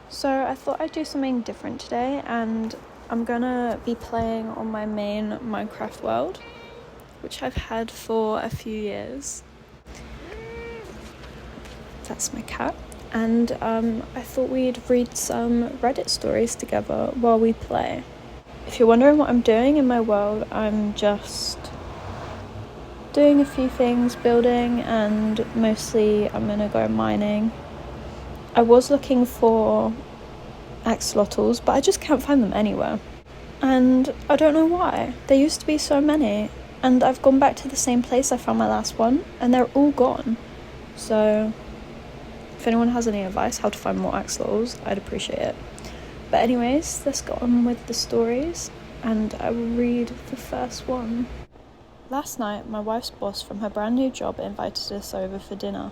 So I thought I'd do something different today, and I'm gonna be playing on my main Minecraft world, which I've had for a few years. That's my cat. And I thought we'd read some Reddit stories together while we play. If you're wondering what I'm doing in my world, I'm just doing a few things, building, and mostly I'm gonna go mining. I was looking for axolotls, but I just can't find them anywhere. And I don't know why. There used to be so many, and I've gone back to the same place I found my last one, and they're all gone. So if anyone has any advice how to find more axolotls, I'd appreciate it. But anyways, let's go on with the stories, and I will read the first one. Last night, my wife's boss from her brand new job invited us over for dinner.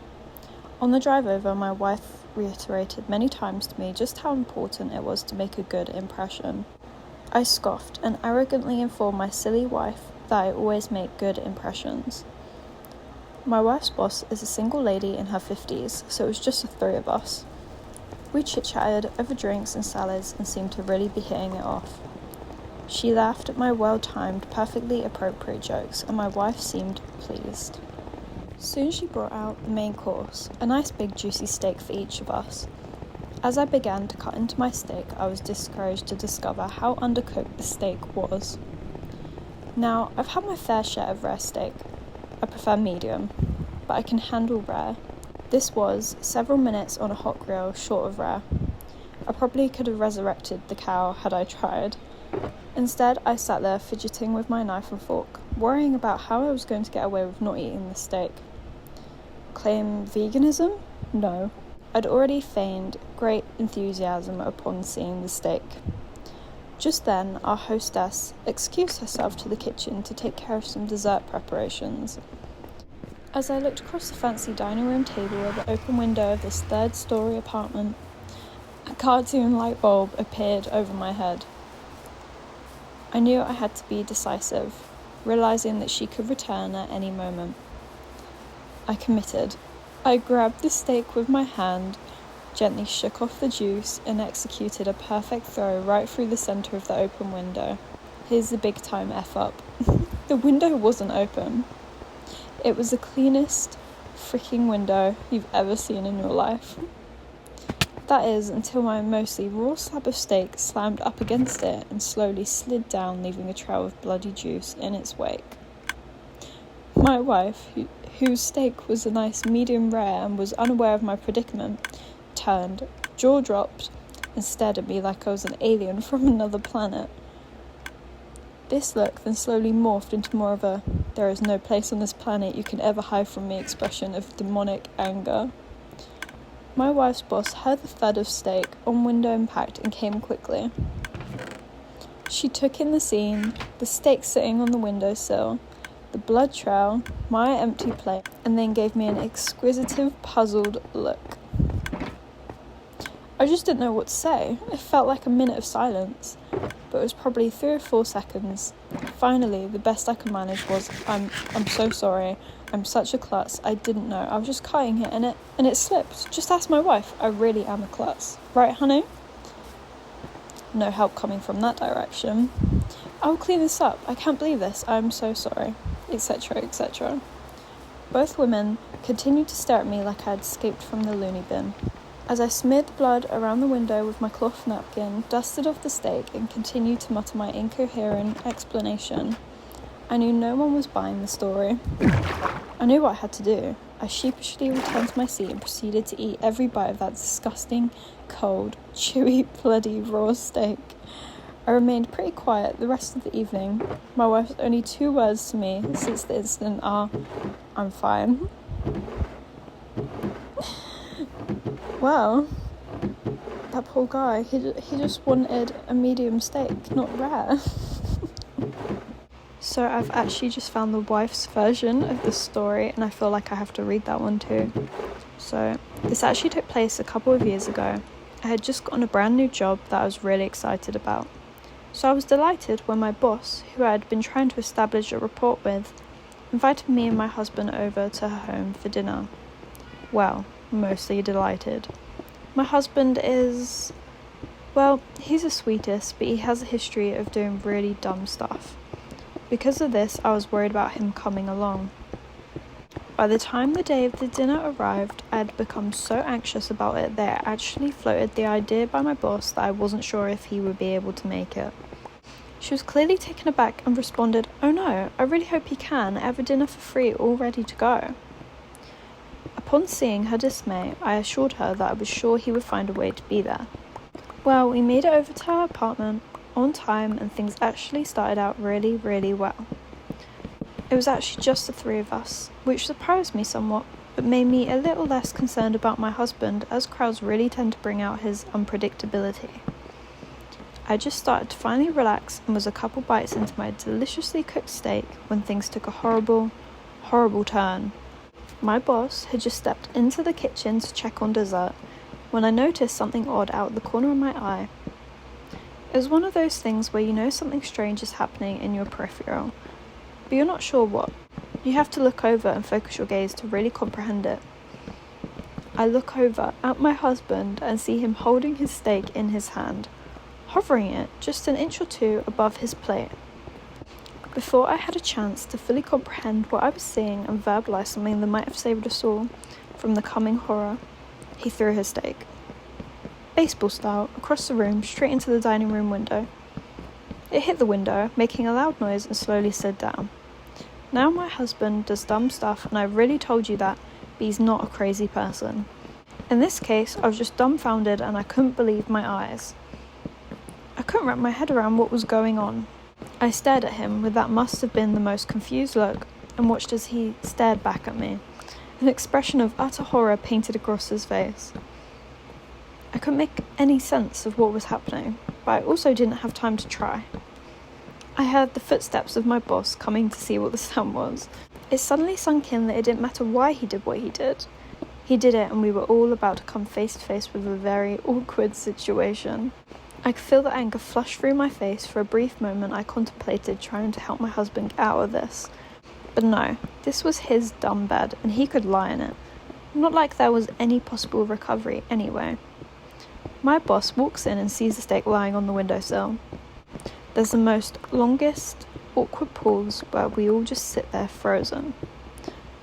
On the drive over, my wife reiterated many times to me just how important it was to make a good impression. I scoffed and arrogantly informed my silly wife that I always make good impressions. My wife's boss is a single lady in her 50s, so it was just the three of us. We chit-chatted over drinks and salads and seemed to really be hitting it off. She laughed at my well-timed, perfectly appropriate jokes, and my wife seemed pleased. Soon she brought out the main course, a nice big juicy steak for each of us. As I began to cut into my steak, I was discouraged to discover how undercooked the steak was. Now, I've had my fair share of rare steak. I prefer medium, but I can handle rare. This was several minutes on a hot grill short of rare. I probably could have resurrected the cow had I tried. Instead, I sat there fidgeting with my knife and fork, worrying about how I was going to get away with not eating the steak. Claim veganism? No. I'd already feigned great enthusiasm upon seeing the steak. Just then, our hostess excused herself to the kitchen to take care of some dessert preparations. As I looked across the fancy dining room table at the open window of this third-story apartment, a cartoon light bulb appeared over my head. I knew I had to be decisive, realizing that she could return at any moment. I committed. I grabbed the steak with my hand, gently shook off the juice, and executed a perfect throw right through the center of the open window. Here's the big time F-up. The window wasn't open. It was the cleanest freaking window you've ever seen in your life. That is, until my mostly raw slab of steak slammed up against it and slowly slid down, leaving a trail of bloody juice in its wake. My wife, whose steak was a nice medium rare and was unaware of my predicament, turned, jaw dropped, and stared at me like I was an alien from another planet. This look then slowly morphed into more of a "there is no place on this planet you can ever hide from me" expression of demonic anger. My wife's boss heard the thud of steak on window impact and came quickly. She took in the scene, the steak sitting on the windowsill, the blood trail, my empty plate, and then gave me an exquisitive, puzzled look. I just didn't know what to say. It felt like a minute of silence, but it was probably 3 or 4 seconds. Finally, the best I could manage was, I'm so sorry. I'm such a klutz. I didn't know. I was just cutting it and it slipped. Just ask my wife. I really am a klutz. Right, honey? No help coming from that direction. I'll clean this up. I can't believe this. I'm so sorry. Etc., etc. Both women continued to stare at me like I had escaped from the loony bin. As I smeared the blood around the window with my cloth napkin, dusted off the steak, and continued to mutter my incoherent explanation, I knew no one was buying the story. I knew what I had to do. I sheepishly returned to my seat and proceeded to eat every bite of that disgusting, cold, chewy, bloody raw steak. I remained pretty quiet the rest of the evening. My wife's only 2 words to me since the incident are, "I'm fine." Well, that poor guy, he just wanted a medium steak, not rare. So I've actually just found the wife's version of the story, and I feel like I have to read that one too. So this actually took place a couple of years ago. I had just gotten a brand new job that I was really excited about. So I was delighted when my boss, who I had been trying to establish a rapport with, invited me and my husband over to her home for dinner. Well, mostly delighted. My husband is Well, he's the sweetest, but he has a history of doing really dumb stuff. Because of this, I was worried about him coming along. By the time the day of the dinner arrived, I had become so anxious about it that I actually floated the idea by my boss that I wasn't sure if he would be able to make it. She was clearly taken aback and responded, "Oh no, I really hope he can. I have a dinner for free all ready to go." Upon seeing her dismay, I assured her that I was sure he would find a way to be there. Well, we made it over to her apartment on time and things actually started out really, really well. It was actually just the three of us, which surprised me somewhat, but made me a little less concerned about my husband, as crowds really tend to bring out his unpredictability. I just started to finally relax and was a couple bites into my deliciously cooked steak when things took a horrible, horrible turn. My boss had just stepped into the kitchen to check on dessert when I noticed something odd out the corner of my eye. It was one of those things where you know something strange is happening in your peripheral, but you're not sure what. You have to look over and focus your gaze to really comprehend it. I look over at my husband and see him holding his steak in his hand, hovering it just an inch or two above his plate. Before I had a chance to fully comprehend what I was seeing and verbalize something that might have saved us all from the coming horror, he threw his steak, baseball style, across the room, straight into the dining room window. It hit the window, making a loud noise, and slowly slid down. Now my husband does dumb stuff, and I've really told you that, but he's not a crazy person. In this case, I was just dumbfounded and I couldn't believe my eyes. I couldn't wrap my head around what was going on. I stared at him with that must have been the most confused look and watched as he stared back at me, an expression of utter horror painted across his face. I couldn't make any sense of what was happening, but I also didn't have time to try. I heard the footsteps of my boss coming to see what the sound was. It suddenly sunk in that it didn't matter why he did what he did. He did it, and we were all about to come face to face with a very awkward situation. I could feel the anger flush through my face. For a brief moment I contemplated trying to help my husband get out of this. But no, this was his dumb bed, and he could lie in it. Not like there was any possible recovery anyway. My boss walks in and sees the steak lying on the windowsill. There's the most longest, awkward pause where we all just sit there frozen.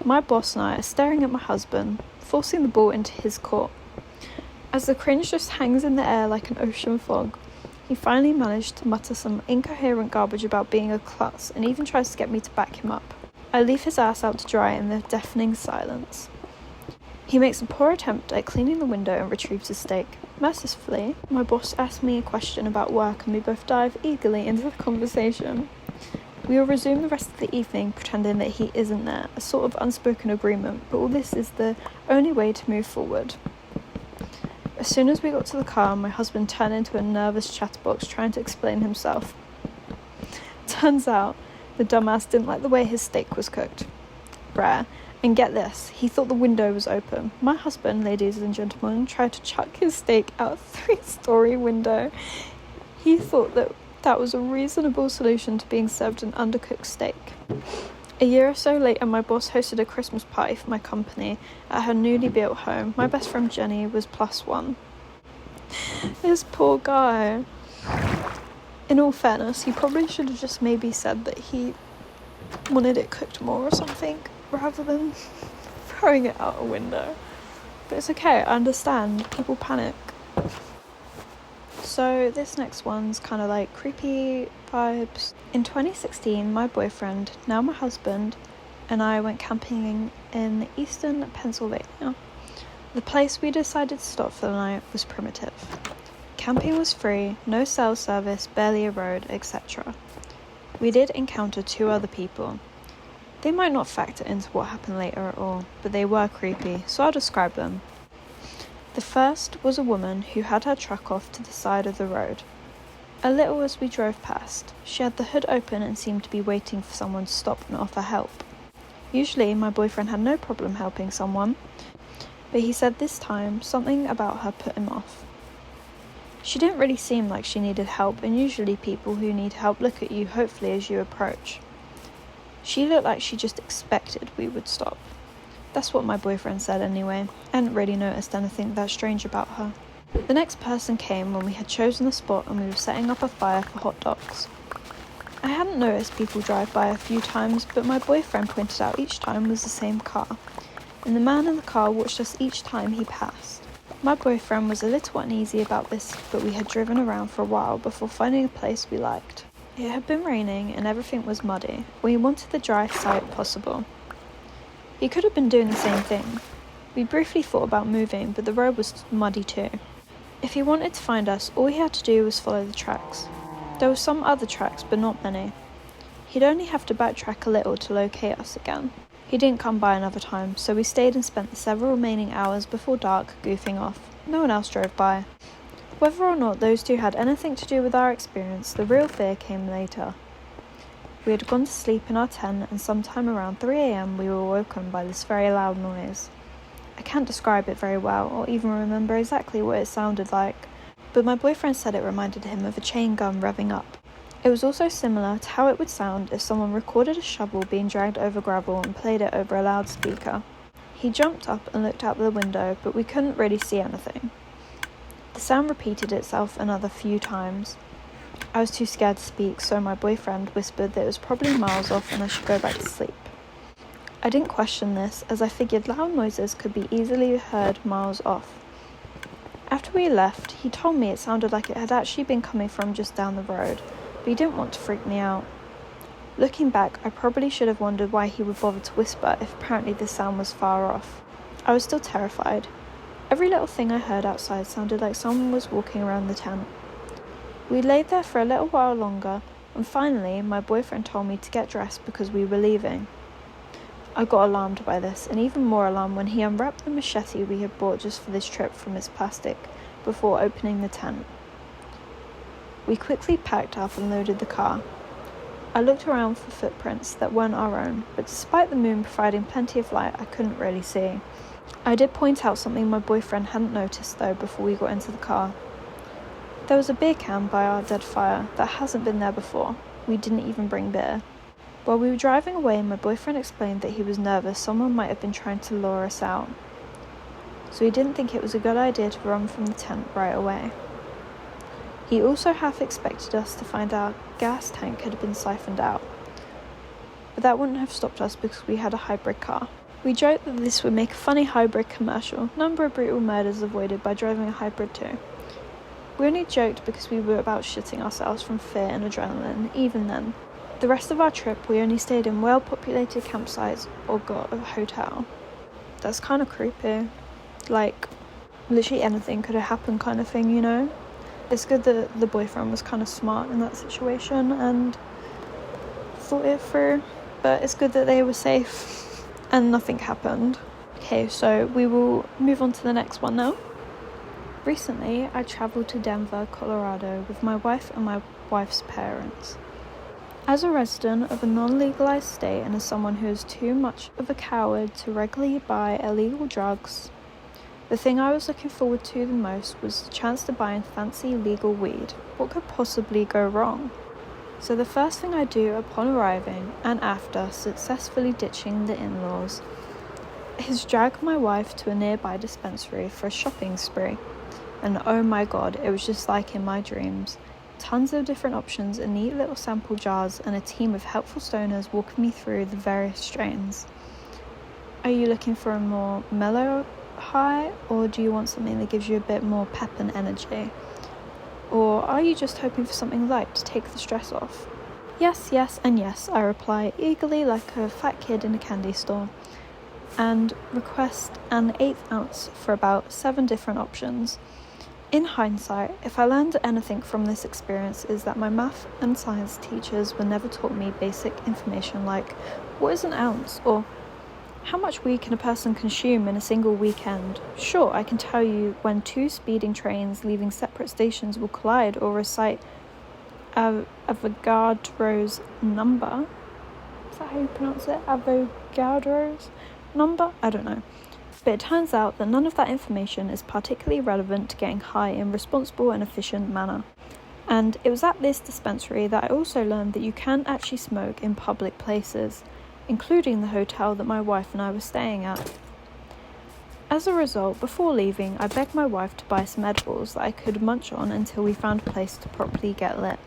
My boss and I are staring at my husband, forcing the ball into his court. As the cringe just hangs in the air like an ocean fog, he finally managed to mutter some incoherent garbage about being a klutz and even tries to get me to back him up. I leave his ass out to dry in the deafening silence. He makes a poor attempt at cleaning the window and retrieves his steak. Mercifully, my boss asks me a question about work and we both dive eagerly into the conversation. We will resume the rest of the evening pretending that he isn't there, a sort of unspoken agreement, but all this is the only way to move forward. As soon as we got to the car, my husband turned into a nervous chatterbox trying to explain himself. Turns out, the dumbass didn't like the way his steak was cooked. Rare. And get this, he thought the window was open. My husband, ladies and gentlemen, tried to chuck his steak out a 3-story window. He thought that was a reasonable solution to being served an undercooked steak. A year or so later, my boss hosted a Christmas party for my company at her newly built home. My best friend Jenny was +1. This poor guy. In all fairness, he probably should have just maybe said that he wanted it cooked more or something, rather than throwing it out a window. But it's okay, I understand. People panic. So this next one's kind of like creepy vibes. In 2016, my boyfriend, now my husband, and I went camping in eastern Pennsylvania. The place we decided to stop for the night was primitive. Camping was free, no cell service, barely a road, etc. We did encounter 2 other people. They might not factor into what happened later at all, but they were creepy, so I'll describe them. The first was a woman who had her truck off to the side of the road. A little as we drove past, she had the hood open and seemed to be waiting for someone to stop and offer help. Usually my boyfriend had no problem helping someone, but he said this time something about her put him off. She didn't really seem like she needed help, and usually people who need help look at you hopefully as you approach. She looked like she just expected we would stop. That's what my boyfriend said anyway. I hadn't really noticed anything that strange about her. The next person came when we had chosen the spot and we were setting up a fire for hot dogs. I hadn't noticed people drive by a few times, but my boyfriend pointed out each time was the same car, and the man in the car watched us each time he passed. My boyfriend was a little uneasy about this, but we had driven around for a while before finding a place we liked. It had been raining and everything was muddy. We wanted the driest site possible. He could have been doing the same thing. We briefly thought about moving, but the road was muddy too. If he wanted to find us, all he had to do was follow the tracks. There were some other tracks, but not many. He'd only have to backtrack a little to locate us again. He didn't come by another time, so we stayed and spent the several remaining hours before dark goofing off. No one else drove by. Whether or not those two had anything to do with our experience, the real fear came later. We had gone to sleep in our tent, and sometime around 3 a.m. we were woken by this very loud noise. I can't describe it very well, or even remember exactly what it sounded like, but my boyfriend said it reminded him of a chain gun revving up. It was also similar to how it would sound if someone recorded a shovel being dragged over gravel and played it over a loudspeaker. He jumped up and looked out the window, but we couldn't really see anything. The sound repeated itself another few times. I was too scared to speak, so my boyfriend whispered that it was probably miles off and I should go back to sleep. I didn't question this, as I figured loud noises could be easily heard miles off. After we left, he told me it sounded like it had actually been coming from just down the road, but he didn't want to freak me out. Looking back, I probably should have wondered why he would bother to whisper if apparently the sound was far off. I was still terrified. Every little thing I heard outside sounded like someone was walking around the tent. We laid there for a little while longer, and finally my boyfriend told me to get dressed because we were leaving. I got alarmed by this, and even more alarmed when he unwrapped the machete we had bought just for this trip from its plastic before opening the tent. We quickly packed up and loaded the car. I looked around for footprints that weren't our own, but despite the moon providing plenty of light, I couldn't really see. I did point out something my boyfriend hadn't noticed though before we got into the car. There was a beer can by our dead fire that hasn't been there before. We didn't even bring beer. While we were driving away, my boyfriend explained that he was nervous someone might have been trying to lure us out, so he didn't think it was a good idea to run from the tent right away. He also half expected us to find our gas tank had been siphoned out, but that wouldn't have stopped us because we had a hybrid car. We joked that this would make a funny hybrid commercial, number of brutal murders avoided by driving a hybrid too. We only joked because we were about shitting ourselves from fear and adrenaline, even then. The rest of our trip we only stayed in well-populated campsites or got a hotel. That's kind of creepy. Like, literally anything could have happened kind of thing, you know? It's good that the boyfriend was kind of smart in that situation and thought it through, but it's good that they were safe and nothing happened. Okay, so we will move on to the next one now. Recently, I travelled to Denver, Colorado with my wife and my wife's parents. As a resident of a non-legalized state and as someone who is too much of a coward to regularly buy illegal drugs, the thing I was looking forward to the most was the chance to buy fancy legal weed. What could possibly go wrong? So the first thing I do upon arriving, and after successfully ditching the in-laws, is drag my wife to a nearby dispensary for a shopping spree. And oh my god, it was just like in my dreams. Tons of different options and neat little sample jars and a team of helpful stoners walking me through the various strains. Are you looking for a more mellow high, or do you want something that gives you a bit more pep and energy? Or are you just hoping for something light to take the stress off? Yes, yes, and yes, I reply eagerly like a fat kid in a candy store, and request an 1/8 ounce for about 7 different options. In hindsight, if I learned anything from this experience is that my math and science teachers were never taught me basic information like, what is an ounce? Or how much weed can a person consume in a single weekend? Sure, I can tell you when 2 speeding trains leaving separate stations will collide, or recite Avogadro's number. Is that how you pronounce it? Avogadro's number? I don't know. But it turns out that none of that information is particularly relevant to getting high in a responsible and efficient manner. And it was at this dispensary that I also learned that you can actually smoke in public places, including the hotel that my wife and I were staying at. As a result, before leaving, I begged my wife to buy some edibles that I could munch on until we found a place to properly get lit.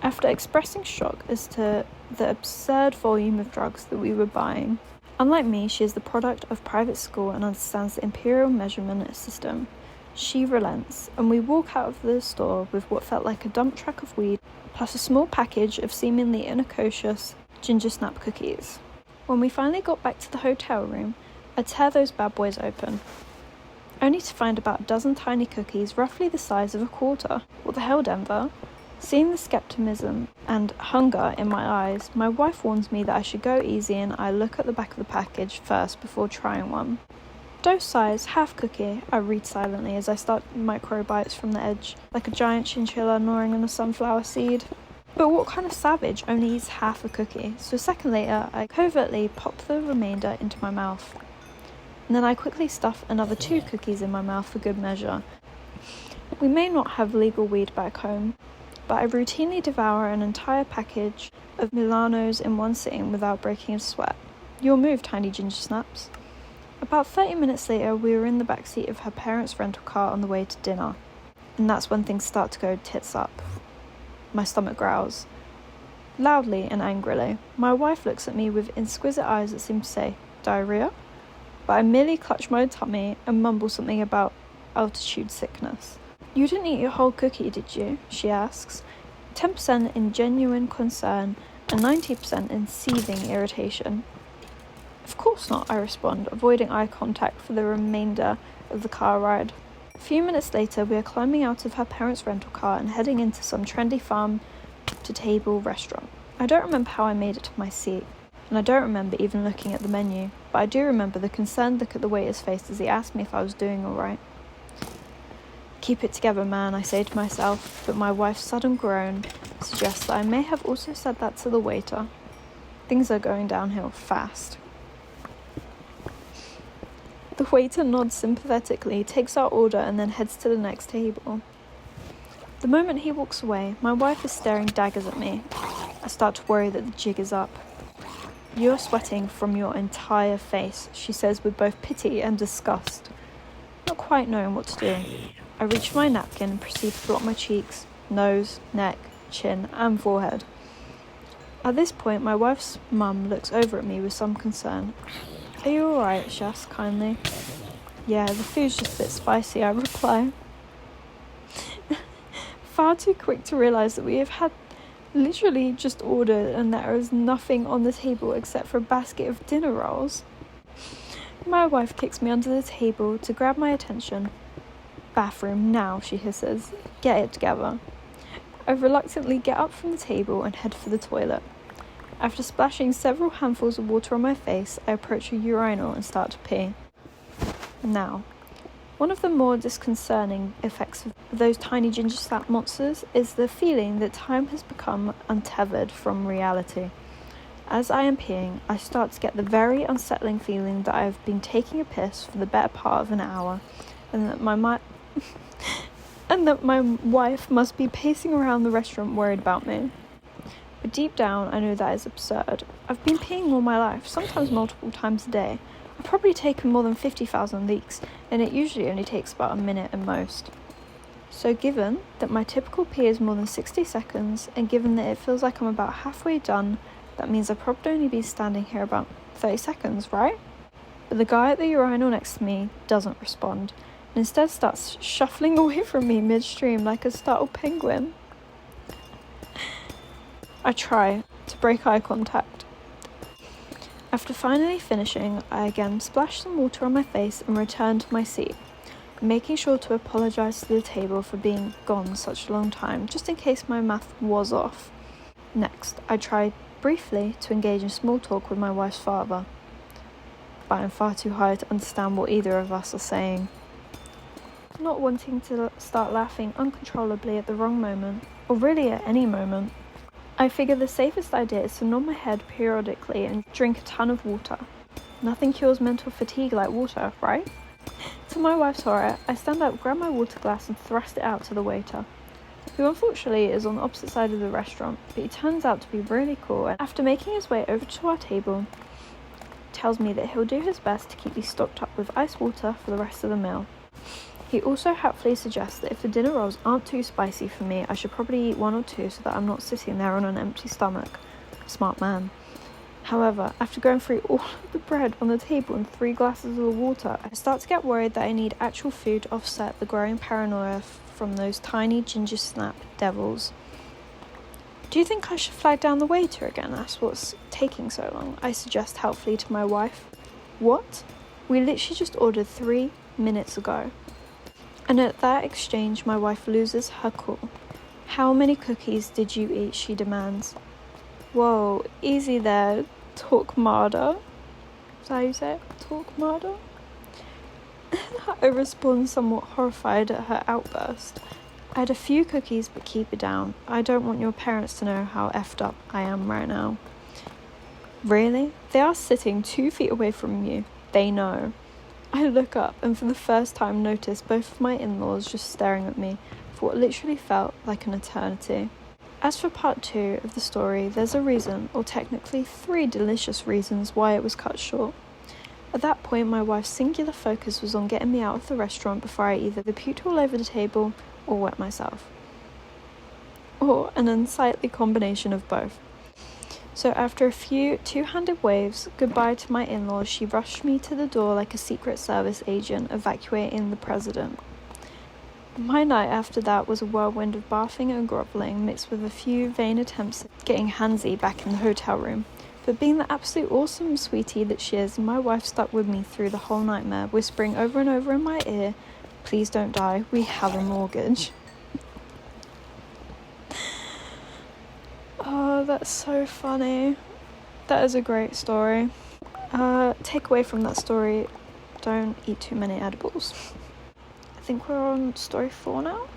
After expressing shock as to the absurd volume of drugs that we were buying, unlike me, she is the product of private school and understands the imperial measurement system. She relents, and we walk out of the store with what felt like a dump truck of weed, plus a small package of seemingly innocuous ginger snap cookies. When we finally got back to the hotel room, I tear those bad boys open, only to find about a dozen tiny cookies roughly the size of a quarter. What the hell, Denver? Seeing the skepticism and hunger in my eyes, my wife warns me that I should go easy and I look at the back of the package first before trying one. Dose size, half cookie, I read silently as I start micro bites from the edge, like a giant chinchilla gnawing on a sunflower seed. But what kind of savage only eats half a cookie? So a second later, I covertly pop the remainder into my mouth. And then I quickly stuff another 2 cookies in my mouth for good measure. We may not have legal weed back home, but I routinely devour an entire package of Milanos in one sitting without breaking a sweat. Your move, tiny ginger snaps. About 30 minutes later, we were in the backseat of her parents' rental car on the way to dinner. And that's when things start to go tits up. My stomach growls, loudly and angrily. My wife looks at me with exquisite eyes that seem to say, diarrhea? But I merely clutch my tummy and mumble something about altitude sickness. You didn't eat your whole cookie, did you? She asks, 10% in genuine concern and 90% in seething irritation. Of course not, I respond, avoiding eye contact for the remainder of the car ride. A few minutes later, we are climbing out of her parents' rental car and heading into some trendy farm-to-table restaurant. I don't remember how I made it to my seat, and I don't remember even looking at the menu, but I do remember the concerned look at the waiter's face as he asked me if I was doing alright. Keep it together, man, I say to myself, but my wife's sudden groan suggests that I may have also said that to the waiter. Things are going downhill fast. The waiter nods sympathetically, takes our order, and then heads to the next table. The moment he walks away, my wife is staring daggers at me. I start to worry that the jig is up. You're sweating from your entire face, she says with both pity and disgust. Not quite knowing what to do, I reach for my napkin and proceed to blot my cheeks, nose, neck, chin, and forehead. At this point, my wife's mum looks over at me with some concern. Are you alright? She asks kindly. Yeah, the food's just a bit spicy, I reply. Far too quick to realise that we have had literally just ordered and there is nothing on the table except for a basket of dinner rolls. My wife kicks me under the table to grab my attention. Bathroom now, she hisses. Get it together. I reluctantly get up from the table and head for the toilet. After splashing several handfuls of water on my face, I approach a urinal and start to pee. Now, one of the more disconcerting effects of those tiny ginger snap monsters is the feeling that time has become untethered from reality. As I am peeing, I start to get the very unsettling feeling that I have been taking a piss for the better part of an hour, and that my wife must be pacing around the restaurant worried about me. But deep down, I know that is absurd. I've been peeing all my life, sometimes multiple times a day. I've probably taken more than 50,000 leaks, and it usually only takes about a minute at most. So given that my typical pee is more than 60 seconds, and given that it feels like I'm about halfway done, that means I've probably only been standing here about 30 seconds, right? But the guy at the urinal next to me doesn't respond, and instead starts shuffling away from me midstream like a startled penguin. I try to break eye contact. After finally finishing, I again splash some water on my face and return to my seat, making sure to apologise to the table for being gone such a long time, just in case my math was off. Next, I try briefly to engage in small talk with my wife's father, but I'm far too high to understand what either of us are saying. Not wanting to start laughing uncontrollably at the wrong moment, or really at any moment, I figure the safest idea is to nod my head periodically and drink a ton of water. Nothing cures mental fatigue like water, right? To my wife's horror, I stand up, grab my water glass and thrust it out to the waiter, who unfortunately is on the opposite side of the restaurant, but he turns out to be really cool, and after making his way over to our table, tells me that he'll do his best to keep me stocked up with ice water for the rest of the meal. He also helpfully suggests that if the dinner rolls aren't too spicy for me, I should probably eat 1 or 2 so that I'm not sitting there on an empty stomach. Smart man. However, after going through all of the bread on the table and 3 glasses of water, I start to get worried that I need actual food to offset the growing paranoia from those tiny ginger snap devils. Do you think I should flag down the waiter again? That's what's taking so long, I suggest helpfully to my wife. What? We literally just ordered 3 minutes ago. And at that exchange, my wife loses her cool. How many cookies did you eat? She demands. Whoa, easy there, Torquemada. Is that how you say it? Torquemada? I respond somewhat horrified at her outburst. I had a few cookies, but keep it down. I don't want your parents to know how effed up I am right now. Really? They are sitting 2 feet away from you. They know. I look up and for the first time notice both of my in-laws just staring at me for what literally felt like an eternity. As for part 2 of the story, there's a reason, or technically 3 delicious reasons why it was cut short. At that point, my wife's singular focus was on getting me out of the restaurant before I either puked all over the table or wet myself. Or an unsightly combination of both. So after a few two-handed waves goodbye to my in-laws, she rushed me to the door like a Secret Service agent evacuating the president. My night after that was a whirlwind of barfing and grovelling mixed with a few vain attempts at getting handsy back in the hotel room. But being the absolute awesome sweetie that she is, my wife stuck with me through the whole nightmare, whispering over and over in my ear, "Please don't die, we have a mortgage." Oh, that's so funny. That is a great story. Takeaway from that story, don't eat too many edibles. I think we're on story 4 now.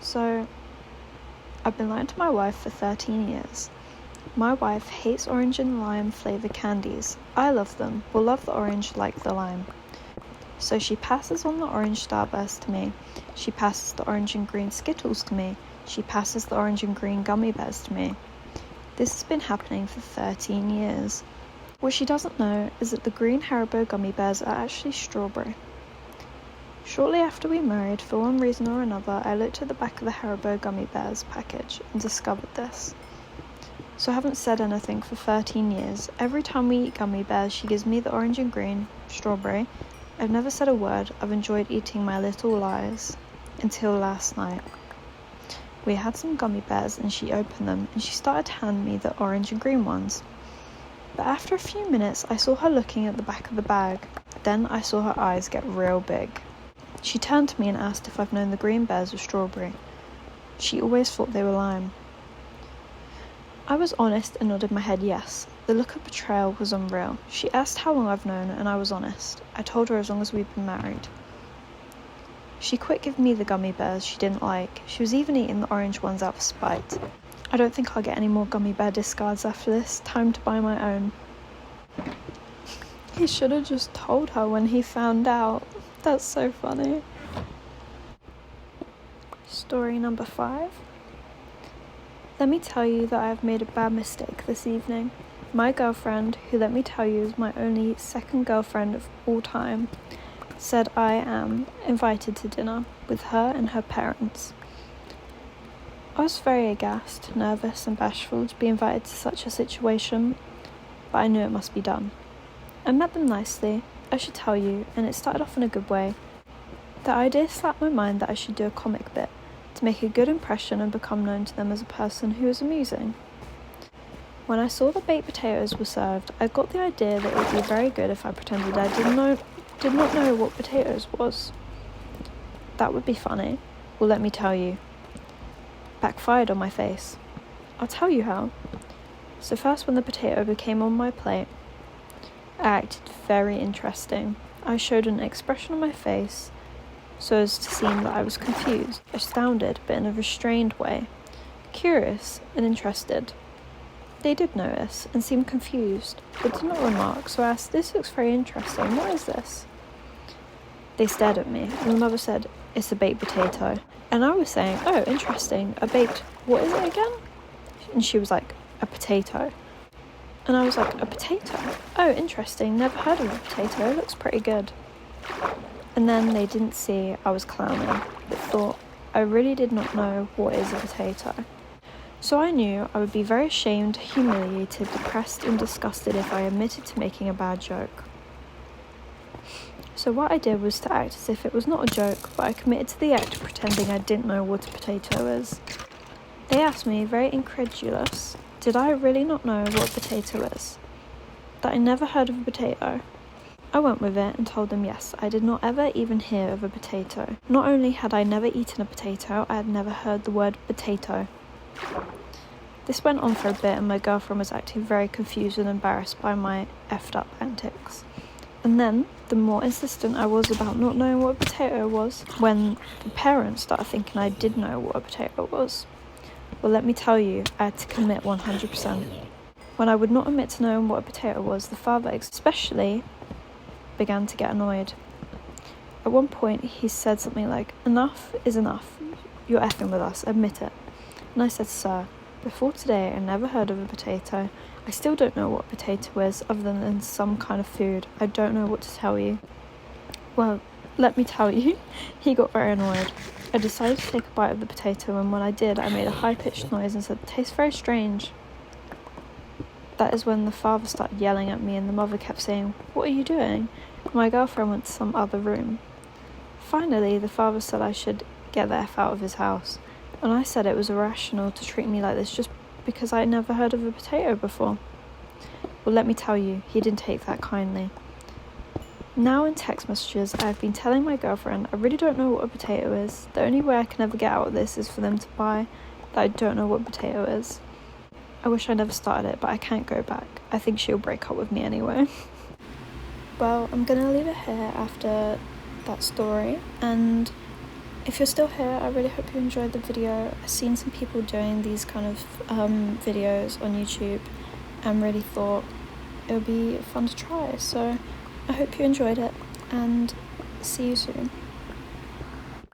So, I've been lying to my wife for 13 years. My wife hates orange and lime flavoured candies. I love them, will love the orange like the lime. So she passes on the orange Starburst to me. She passes the orange and green Skittles to me. She passes the orange and green gummy bears to me. This has been happening for 13 years. What she doesn't know is that the green Haribo gummy bears are actually strawberry. Shortly after we married, for one reason or another, I looked at the back of the Haribo gummy bears package and discovered this. So I haven't said anything for 13 years. Every time we eat gummy bears, she gives me the orange and green, strawberry. I've never said a word. I've enjoyed eating my little lies. Until last night. We had some gummy bears and she opened them and she started to hand me the orange and green ones. But after a few minutes, I saw her looking at the back of the bag. Then I saw her eyes get real big. She turned to me and asked if I've known the green bears were strawberry. She always thought they were lime. I was honest and nodded my head yes. The look of betrayal was unreal. She asked how long I've known and I was honest. I told her as long as we'd been married. She quit giving me the gummy bears she didn't like. She was even eating the orange ones out of spite. I don't think I'll get any more gummy bear discards after this. Time to buy my own. He should have just told her when he found out. That's so funny. Story number 5. Let me tell you that I have made a bad mistake this evening. My girlfriend, who let me tell you is my only second girlfriend of all time, said I am invited to dinner with her and her parents. I was very aghast, nervous and bashful to be invited to such a situation, but I knew it must be done. I met them nicely, I should tell you, and it started off in a good way. The idea slapped my mind that I should do a comic bit, to make a good impression and become known to them as a person who is amusing. When I saw the baked potatoes were served, I got the idea that it would be very good if I pretended I did not know what potatoes was. That would be funny. Well, let me tell you. Backfired on my face. I'll tell you how. So first, when the potato became on my plate, I acted very interesting. I showed an expression on my face so as to seem that I was confused, astounded, but in a restrained way, curious and interested. They did notice and seemed confused, but did not remark, so I asked, "This looks very interesting, what is this?" They stared at me, and the mother said, "It's a baked potato." And I was saying, "Oh, interesting, a baked, what is it again?" And she was like, "A potato." And I was like, a potato? Oh, interesting, never heard of a potato, it looks pretty good. And then they didn't see I was clowning, but thought I really did not know what is a potato. So I knew I would be very ashamed, humiliated, depressed and disgusted if I admitted to making a bad joke. So what I did was to act as if it was not a joke, but I committed to the act of pretending I didn't know what a potato is. They asked me, very incredulous, did I really not know what a potato is? That I never heard of a potato? I went with it and told them yes, I did not ever even hear of a potato. Not only had I never eaten a potato, I had never heard the word potato. This went on for a bit and my girlfriend was acting very confused and embarrassed by my effed up antics. And then, the more insistent I was about not knowing what a potato was, when the parents started thinking I did know what a potato was. Well, let me tell you, I had to commit 100%. When I would not admit to knowing what a potato was, the father especially began to get annoyed. At one point, he said something like, enough is enough. You're effing with us, admit it. And I said, sir, before today I never heard of a potato. I still don't know what a potato is, other than some kind of food. I don't know what to tell you. Well, let me tell you, he got very annoyed. I decided to take a bite of the potato, and when I did, I made a high-pitched noise and said, it tastes very strange. That is when the father started yelling at me and the mother kept saying, what are you doing? My girlfriend went to some other room. Finally, the father said I should get the F out of his house, and I said it was irrational to treat me like this just because I had never heard of a potato before. Well, let me tell you, he didn't take that kindly. Now in text messages, I have been telling my girlfriend I really don't know what a potato is. The only way I can ever get out of this is for them to buy that I don't know what a potato is. I wish I never started it, but I can't go back. I think she'll break up with me anyway. Well, I'm gonna leave it here after that story, and if you're still here, I really hope you enjoyed the video. I've seen some people doing these kind of videos on YouTube and really thought it would be fun to try. So I hope you enjoyed it and see you soon.